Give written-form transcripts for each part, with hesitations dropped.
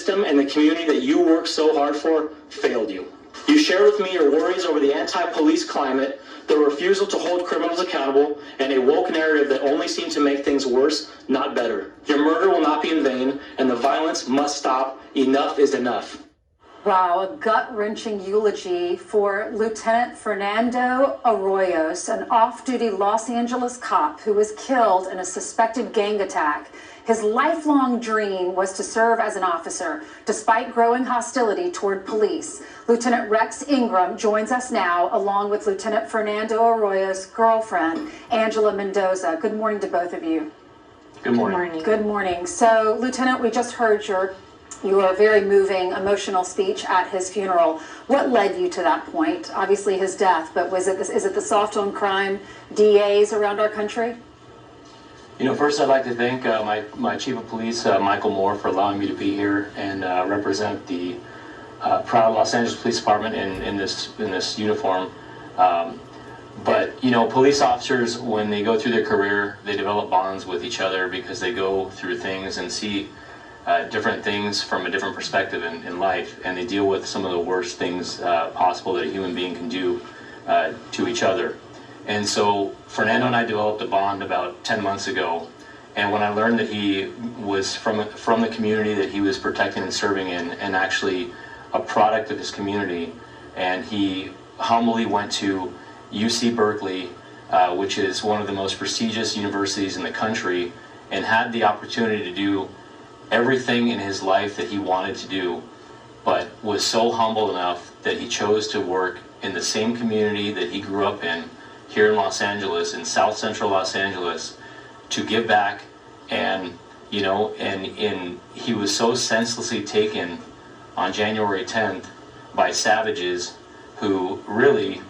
system and the community that you work so hard for failed you. You shared with me your worries over the anti-police climate, the refusal to hold criminals accountable, and a woke narrative that only seemed to make things worse, not better. Your murder will not be in vain, and the violence must stop. Enough is enough. Wow, a gut-wrenching eulogy for Lieutenant Fernando Arroyos, an off-duty Los Angeles cop who was killed in a suspected gang attack. His lifelong dream was to serve as an officer, despite growing hostility toward police. Lieutenant Rex Ingram joins us now, along with Lieutenant Fernando Arroyo's girlfriend, Angela Mendoza. Good morning to both of you. Good morning. Good morning. So, Lieutenant, we just heard your very moving, emotional speech at his funeral. What led you to that point? Obviously his death, but is it the soft on crime DAs around our country? You know, first I'd like to thank my Chief of Police, Michael Moore, for allowing me to be here and represent the proud Los Angeles Police Department in this uniform. But, you know, police officers, when they go through their career, they develop bonds with each other because they go through things and see different things from a different perspective in life, and they deal with some of the worst things possible that a human being can do to each other. And so Fernando and I developed a bond about 10 months ago, and when I learned that he was from the community that he was protecting and serving in, and actually a product of his community, and he humbly went to UC Berkeley, which is one of the most prestigious universities in the country, and had the opportunity to do everything in his life that he wanted to do, but was so humble enough that he chose to work in the same community that he grew up in here in Los Angeles, in South Central Los Angeles, to give back. And you know, and he was so senselessly taken on January 10th by savages who really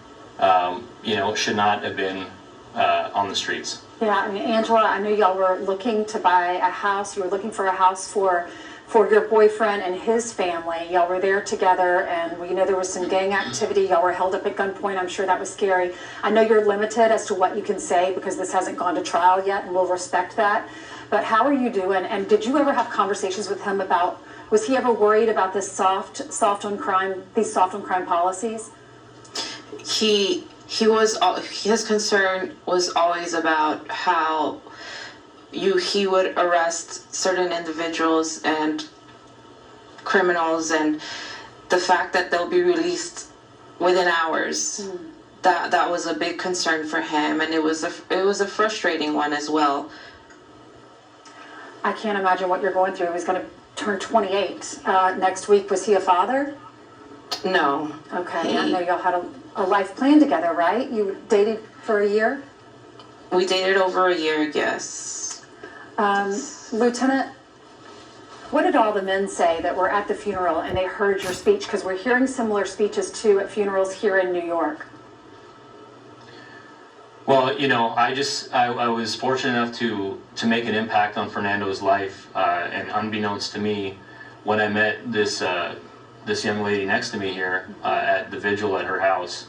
you know, should not have been on the streets. Yeah, I mean, Angela, I know y'all were looking to buy a house. You were looking for a house for your boyfriend and his family. Y'all were there together, and you know there was some gang activity. Y'all were held up at gunpoint. I'm sure that was scary. I know you're limited as to what you can say because this hasn't gone to trial yet, and we'll respect that. But how are you doing? And did you ever have conversations with him about? Was he ever worried about this these soft on crime policies? His concern was always about how he would arrest certain individuals and criminals, and the fact that they'll be released within hours. That was a big concern for him, and it was a frustrating one as well. I can't imagine what you're going through. He's going to turn 28 next week. Was he a father? No. Okay, I know y'all had a life plan together, right? You dated for a year? We dated over a year, yes. Lieutenant, what did all the men say that were at the funeral and they heard your speech? Because we're hearing similar speeches too at funerals here in New York. Well, you know, I was fortunate enough to make an impact on Fernando's life, and unbeknownst to me, when I met this young lady next to me here at the vigil at her house,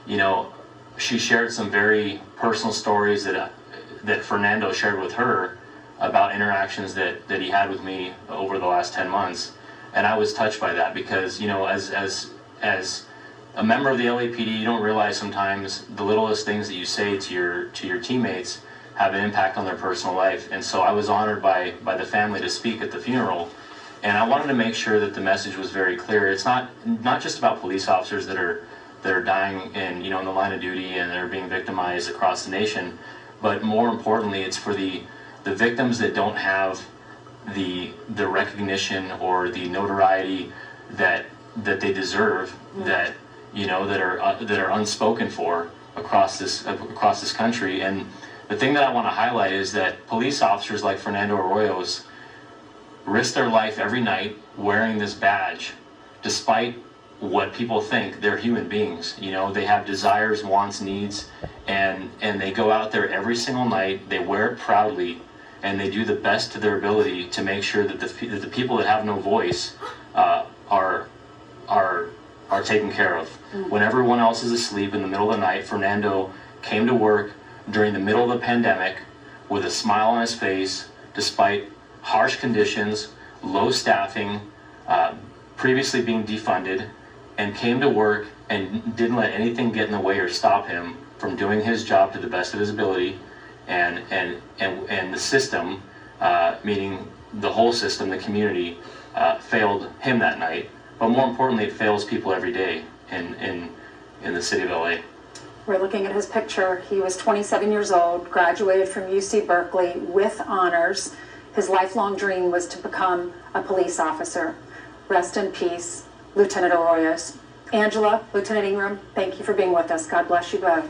you know, she shared some very personal stories that Fernando shared with her about interactions that he had with me over the last 10 months, and I was touched by that because, you know, as a member of the LAPD, you don't realize sometimes the littlest things that you say to your teammates have an impact on their personal life. And so I was honored by the family to speak at the funeral. And I wanted to make sure that the message was very clear. It's not just about police officers that are dying in the line of duty and they're being victimized across the nation, but more importantly, it's for the victims that don't have the recognition or the notoriety that they deserve, that are unspoken for across this country. And the thing that I want to highlight is that police officers like Fernando Arroyos risk their life every night wearing this badge, despite what people think. They're human beings. You know, they have desires, wants, needs, and they go out there every single night. They wear it proudly, and they do the best to their ability to make sure that the people that have no voice are taken care of. When everyone else is asleep in the middle of the night, Fernando came to work during the middle of the pandemic with a smile on his face, despite harsh conditions, low staffing, previously being defunded, and came to work and didn't let anything get in the way or stop him from doing his job to the best of his ability, and the system, meaning the whole system, the community, failed him that night. But more importantly, it fails people every day in the city of LA. We're looking at his picture. He was 27 years old, graduated from UC Berkeley with honors. His lifelong dream was to become a police officer. Rest in peace, Lieutenant Arroyos. Angela, Lieutenant Ingram, thank you for being with us. God bless you both.